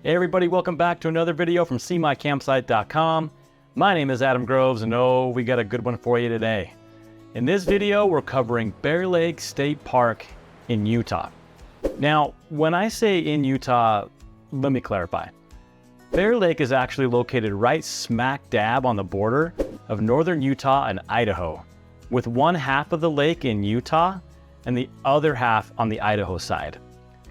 Hey everybody, welcome back to another video from seemycampsite.com. My name is Adam Groves, and we got a good one for you today. In this video, we're covering Bear Lake State Park in Utah. Now, when I say in Utah, let me clarify. Bear Lake is actually located right smack dab on the border of northern Utah and Idaho, with one half of the lake in Utah and the other half on the Idaho side.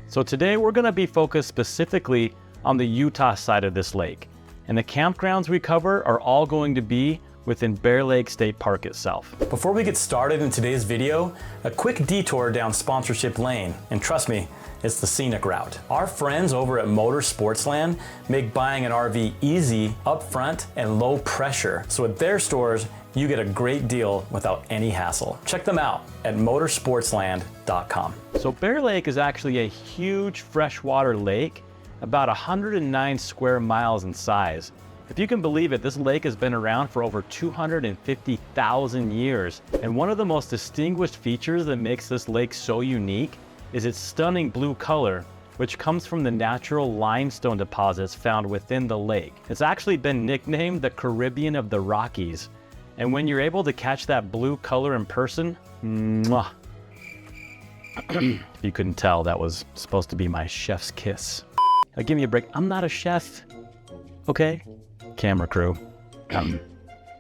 So today we're going to be focused specifically on the Utah side of this lake, and the campgrounds we cover are all going to be within Bear Lake State Park itself. Before we get started in today's video, a quick detour down sponsorship lane, and trust me, it's the scenic route. Our friends over at Motor Sportsland make buying an RV easy, upfront, and low pressure. So at their stores, you get a great deal without any hassle. Check them out at motorsportsland.com. So Bear Lake is actually a huge freshwater lake, about 109 square miles in size. If you can believe it, this lake has been around for over 250,000 years. And one of the most distinguished features that makes this lake so unique is its stunning blue color, which comes from the natural limestone deposits found within the lake. It's actually been nicknamed the Caribbean of the Rockies. And when you're able to catch that blue color in person, mwah. If you couldn't tell, that was supposed to be my chef's kiss. Now, give me a break. I'm not a chef, okay? Camera crew,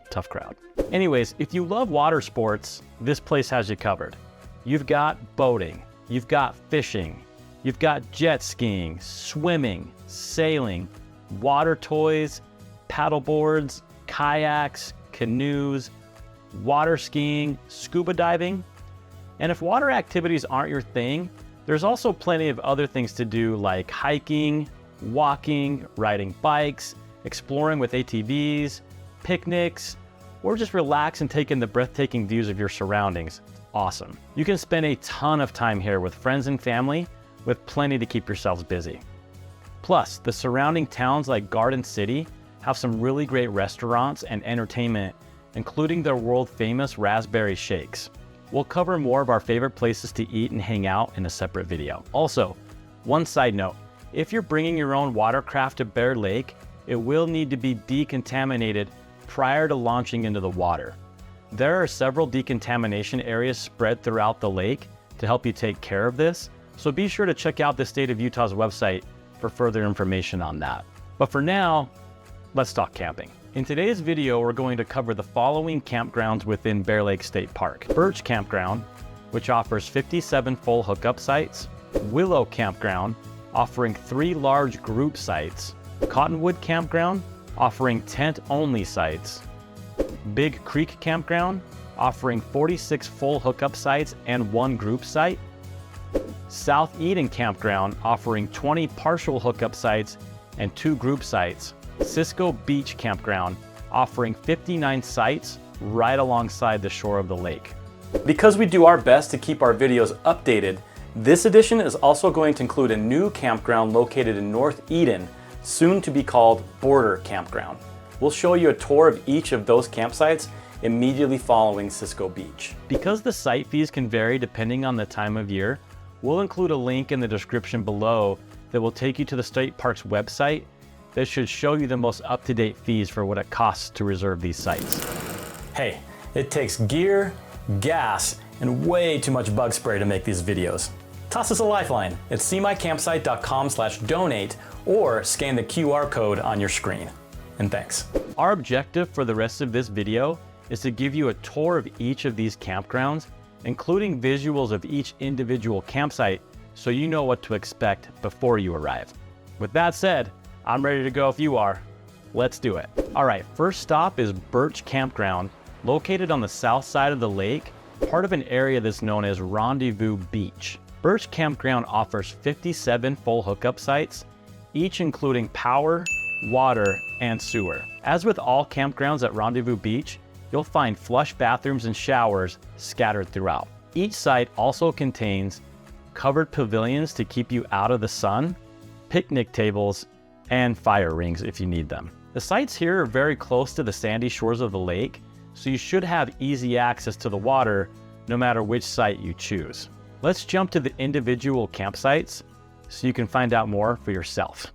tough crowd. Anyways, if you love water sports, this place has you covered. You've got boating, you've got fishing, you've got jet skiing, swimming, sailing, water toys, paddle boards, kayaks, canoes, water skiing, scuba diving. And if water activities aren't your thing, there's also plenty of other things to do, like hiking, walking, riding bikes, exploring with ATVs, picnics, or just relax and take in the breathtaking views of your surroundings. Awesome. You can spend a ton of time here with friends and family, with plenty to keep yourselves busy. Plus, the surrounding towns like Garden City have some really great restaurants and entertainment, including their world-famous raspberry shakes. We'll cover more of our favorite places to eat and hang out in a separate video. Also, one side note, if you're bringing your own watercraft to Bear Lake, it will need to be decontaminated prior to launching into the water. There are several decontamination areas spread throughout the lake to help you take care of this, so be sure to check out the State of Utah's website for further information on that. But for now, let's talk camping. In today's video, we're going to cover the following campgrounds within Bear Lake State Park. Birch Campground, which offers 57 full hookup sites. Willow Campground, offering 3 large group sites. Cottonwood Campground, offering tent-only sites. Big Creek Campground, offering 46 full hookup sites and 1 group site. South Eden Campground, offering 20 partial hookup sites and 2 group sites. Cisco Beach Campground, offering 59 sites right alongside the shore of the lake. Because we do our best to keep our videos updated, this edition is also going to include a new campground located in North Eden, soon to be called Border Campground. We'll show you a tour of each of those campsites immediately following Cisco Beach. Because the site fees can vary depending on the time of year, we'll include a link in the description below that will take you to the state park's website that should show you the most up-to-date fees for what it costs to reserve these sites. Hey, it takes gear, gas, and way too much bug spray to make these videos. Toss us a lifeline at seemycampsite.com/donate or scan the QR code on your screen. And thanks. Our objective for the rest of this video is to give you a tour of each of these campgrounds, including visuals of each individual campsite, so you know what to expect before you arrive. With that said, I'm ready to go if you are. Let's do it. All right, first stop is Birch Campground, located on the south side of the lake, part of an area that's known as Rendezvous Beach. Birch Campground offers 57 full hookup sites, each including power, water, and sewer. As with all campgrounds at Rendezvous Beach, you'll find flush bathrooms and showers scattered throughout. Each site also contains covered pavilions to keep you out of the sun, picnic tables, and fire rings if you need them. The sites here are very close to the sandy shores of the lake, so you should have easy access to the water no matter which site you choose. Let's jump to the individual campsites so you can find out more for yourself.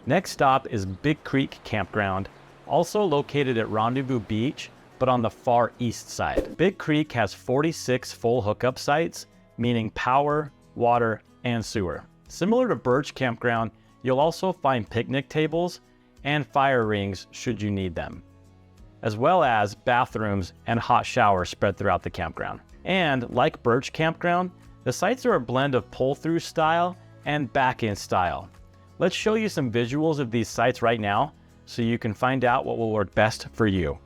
Next stop is Big Creek Campground, also located at Rendezvous Beach, but on the far east side. Big Creek has 46 full hookup sites, meaning power, water, and sewer. Similar to Birch Campground, you'll also find picnic tables and fire rings should you need them, as well as bathrooms and hot showers spread throughout the campground. And like Birch Campground, the sites are a blend of pull-through style and back-in style. Let's show you some visuals of these sites right now so you can find out what will work best for you.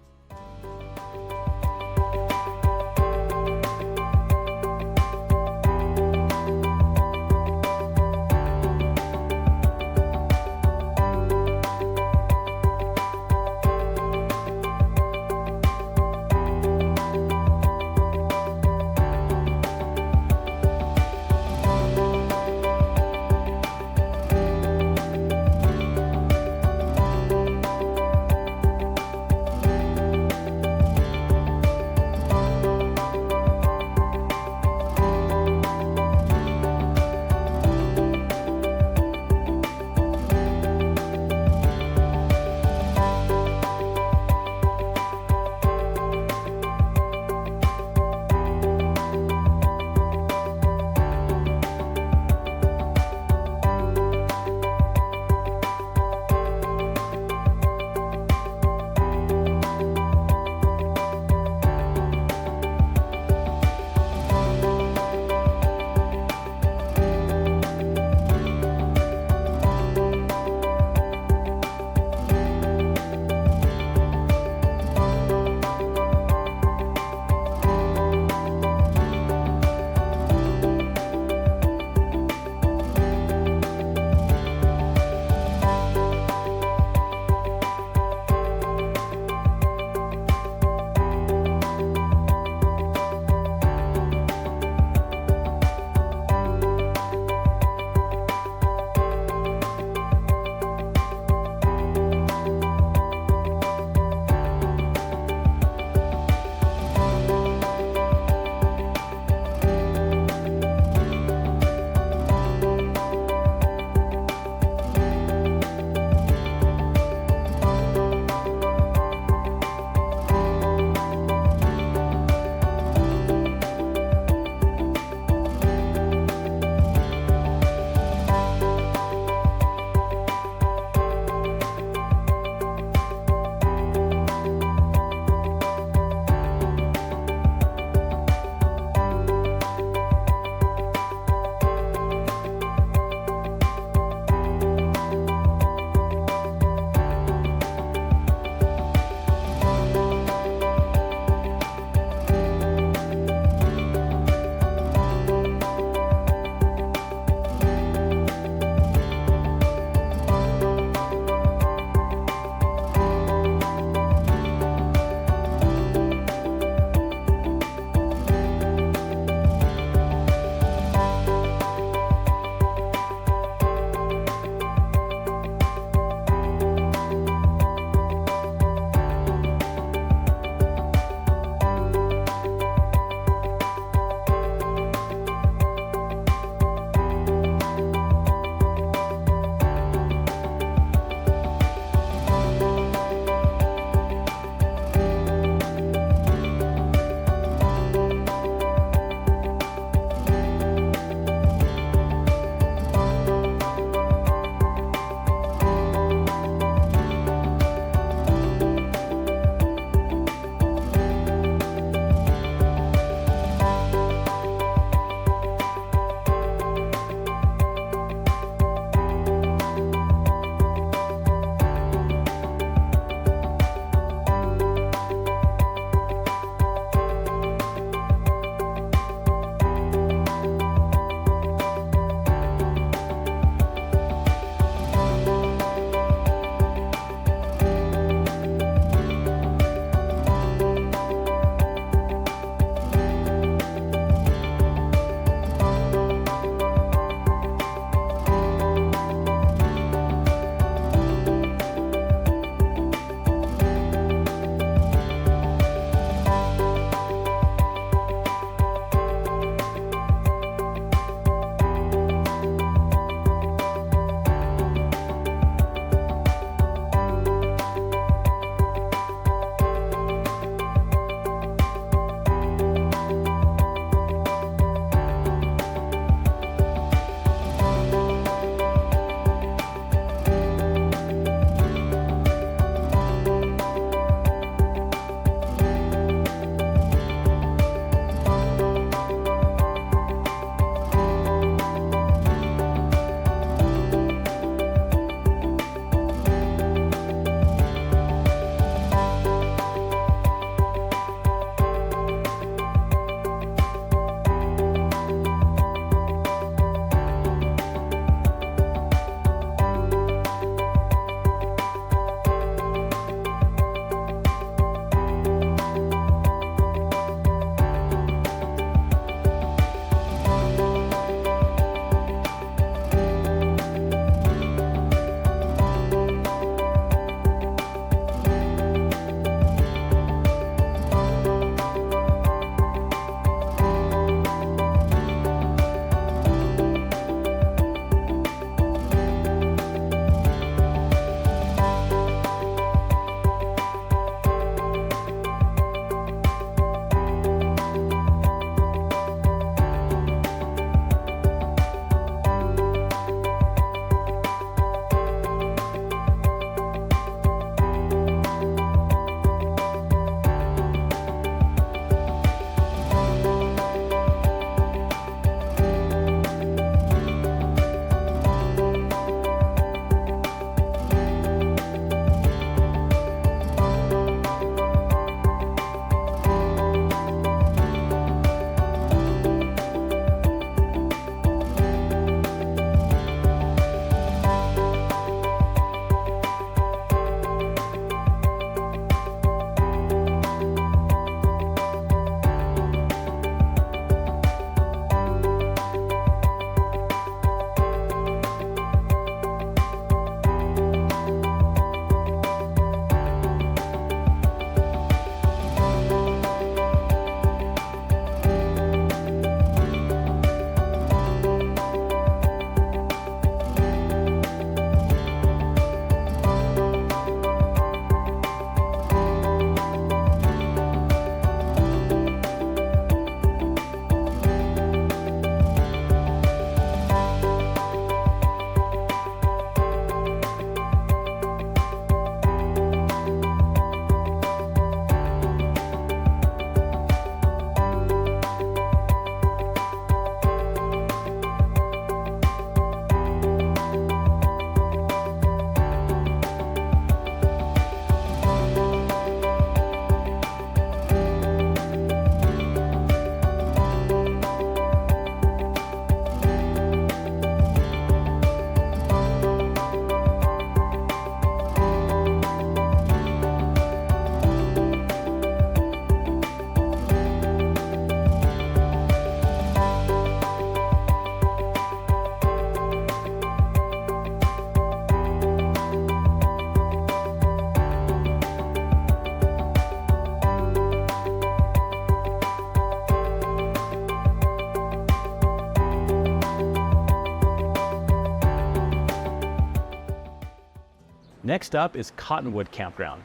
Next up is Cottonwood Campground.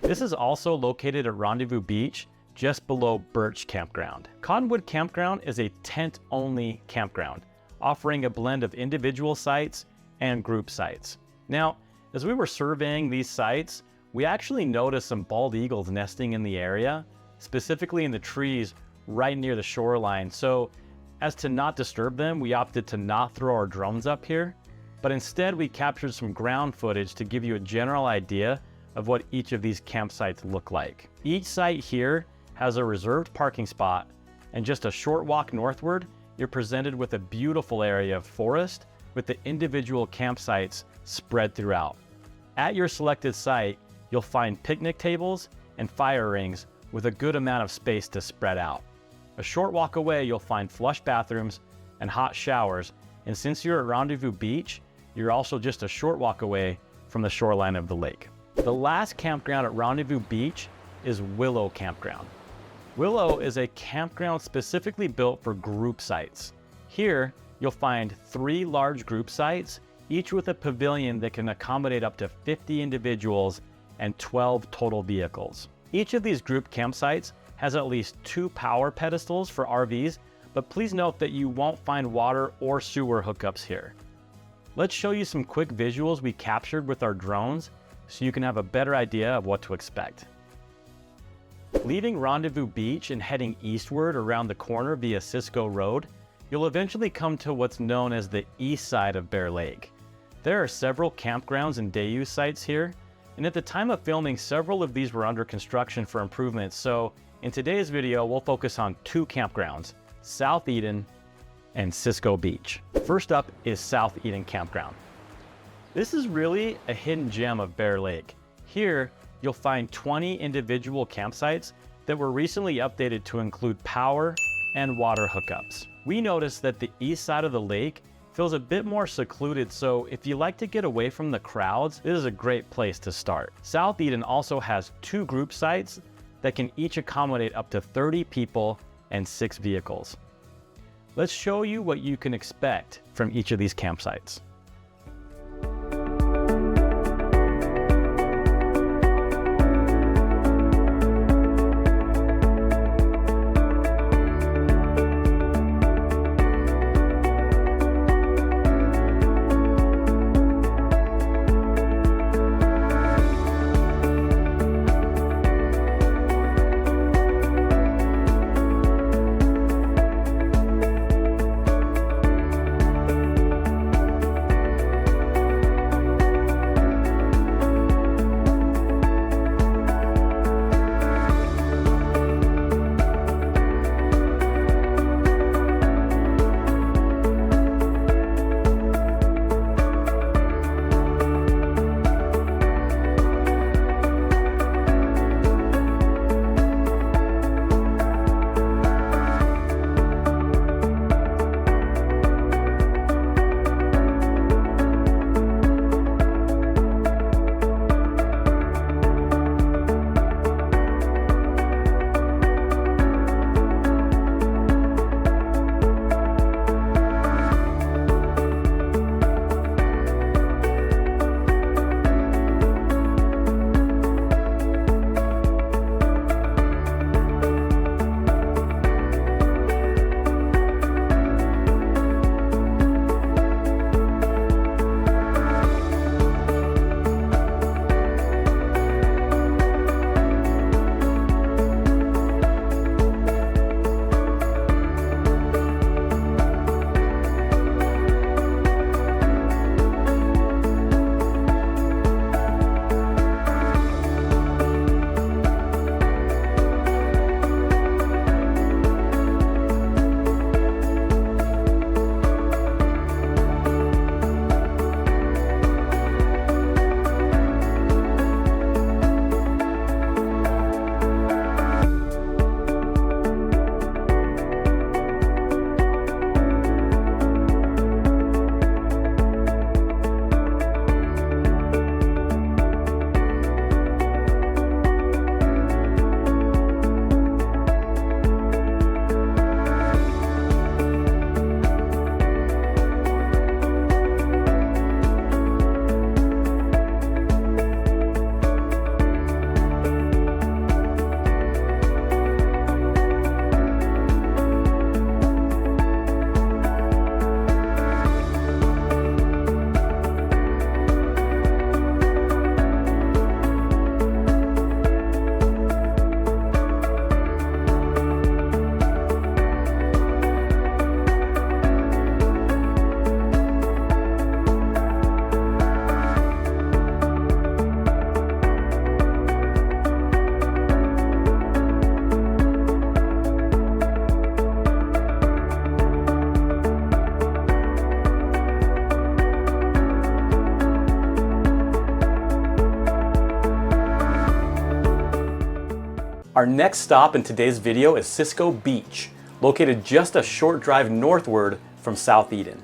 This is also located at Rendezvous Beach, just below Birch Campground. Cottonwood Campground is a tent-only campground, offering a blend of individual sites and group sites. Now, as we were surveying these sites, we actually noticed some bald eagles nesting in the area, specifically in the trees right near the shoreline. So as to not disturb them, we opted to not throw our drones up here, but instead we captured some ground footage to give you a general idea of what each of these campsites look like. Each site here has a reserved parking spot, and just a short walk northward, you're presented with a beautiful area of forest with the individual campsites spread throughout. At your selected site, you'll find picnic tables and fire rings with a good amount of space to spread out. A short walk away, you'll find flush bathrooms and hot showers, and since you're at Rendezvous Beach, you're also just a short walk away from the shoreline of the lake. The last campground at Rendezvous Beach is Willow Campground. Willow is a campground specifically built for group sites. Here, you'll find 3 large group sites, each with a pavilion that can accommodate up to 50 individuals and 12 total vehicles. Each of these group campsites has at least 2 power pedestals for RVs, but please note that you won't find water or sewer hookups here. Let's show you some quick visuals we captured with our drones so you can have a better idea of what to expect. Leaving Rendezvous Beach and heading eastward around the corner via Cisco Road, you'll eventually come to what's known as the east side of Bear Lake. There are several campgrounds and day use sites here, and at the time of filming, several of these were under construction for improvements, so in today's video, we'll focus on 2 campgrounds, South Eden and Cisco Beach. First up is South Eden Campground. This is really a hidden gem of Bear Lake. Here, you'll find 20 individual campsites that were recently updated to include power and water hookups. We noticed that the east side of the lake feels a bit more secluded, so if you like to get away from the crowds, this is a great place to start. South Eden also has 2 group sites that can each accommodate up to 30 people and 6 vehicles. Let's show you what you can expect from each of these campsites. Our next stop in today's video is Cisco Beach, located just a short drive northward from South Eden.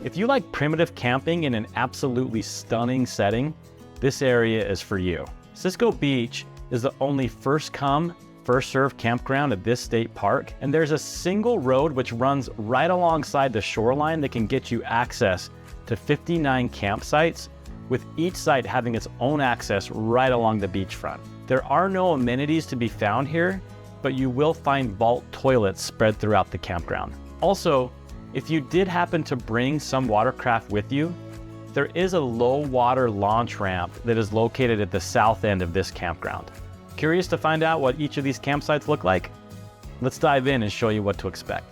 If you like primitive camping in an absolutely stunning setting, this area is for you. Cisco Beach is the only first come, first served campground at this state park, and there's a single road which runs right alongside the shoreline that can get you access to 59 campsites, with each site having its own access right along the beachfront. There are no amenities to be found here, but you will find vault toilets spread throughout the campground. Also, if you did happen to bring some watercraft with you, there is a low water launch ramp that is located at the south end of this campground. Curious to find out what each of these campsites look like? Let's dive in and show you what to expect.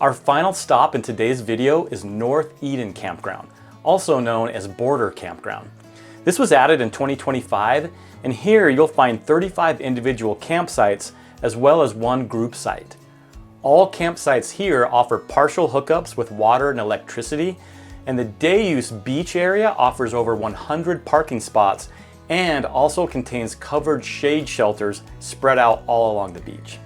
Our final stop in today's video is North Eden Campground, also known as Border Campground. This was added in 2025, and here you'll find 35 individual campsites as well as one group site. All campsites here offer partial hookups with water and electricity, and the day-use beach area offers over 100 parking spots and also contains covered shade shelters spread out all along the beach.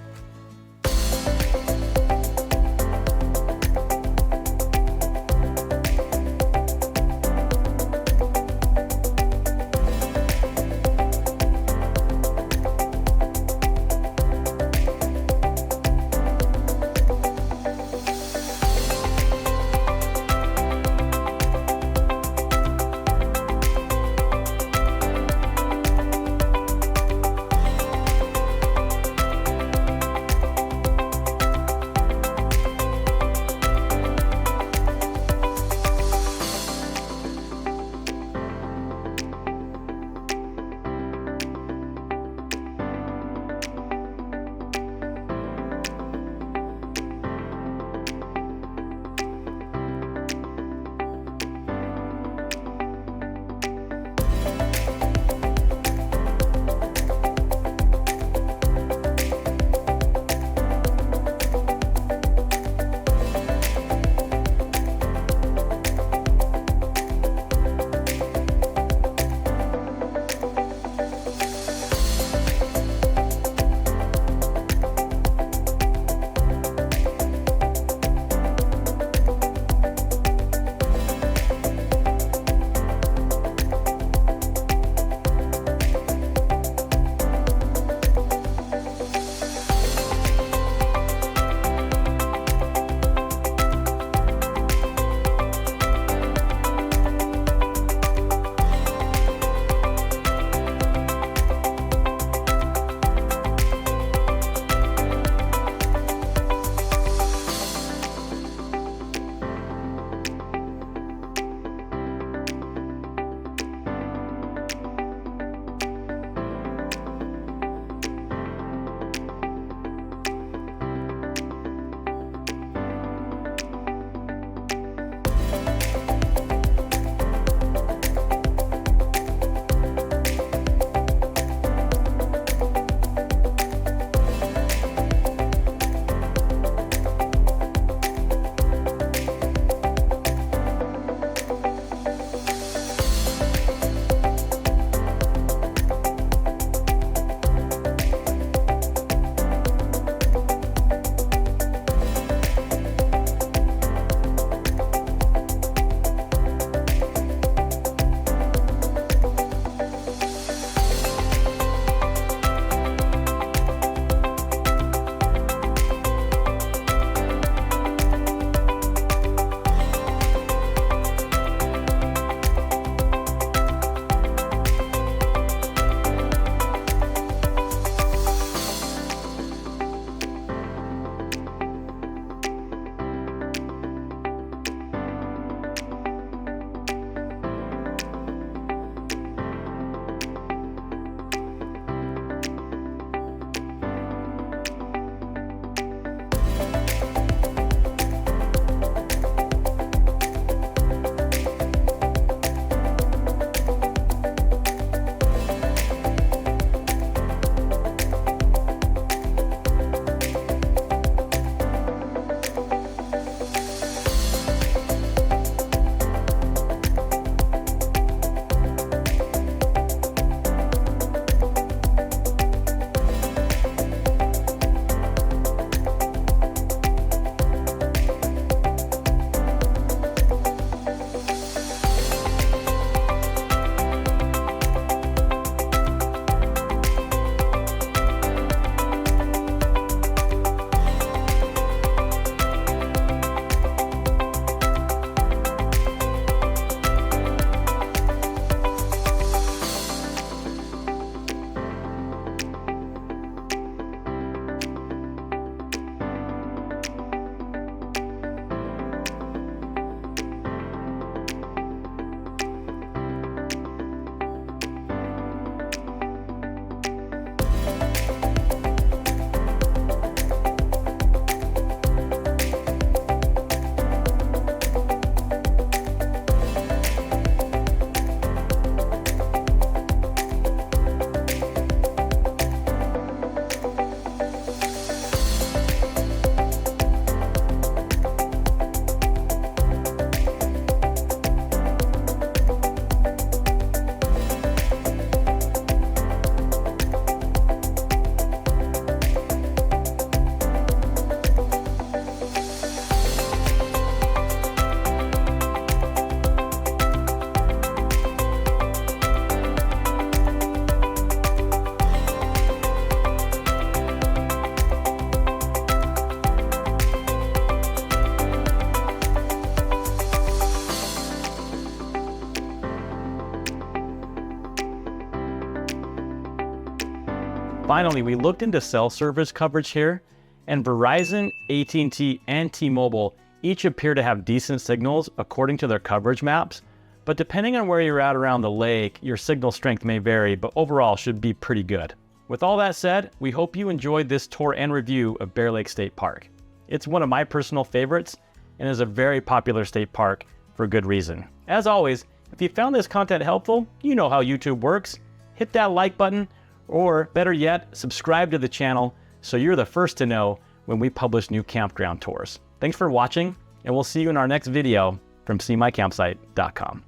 Finally, we looked into cell service coverage here, and Verizon, AT&T, and T-Mobile each appear to have decent signals according to their coverage maps, but depending on where you're at around the lake, your signal strength may vary, but overall should be pretty good. With all that said, we hope you enjoyed this tour and review of Bear Lake State Park. It's one of my personal favorites and is a very popular state park for good reason. As always, if you found this content helpful, you know how YouTube works. Hit that like button, or better yet, subscribe to the channel so you're the first to know when we publish new campground tours. Thanks for watching, and we'll see you in our next video from seemycampsite.com.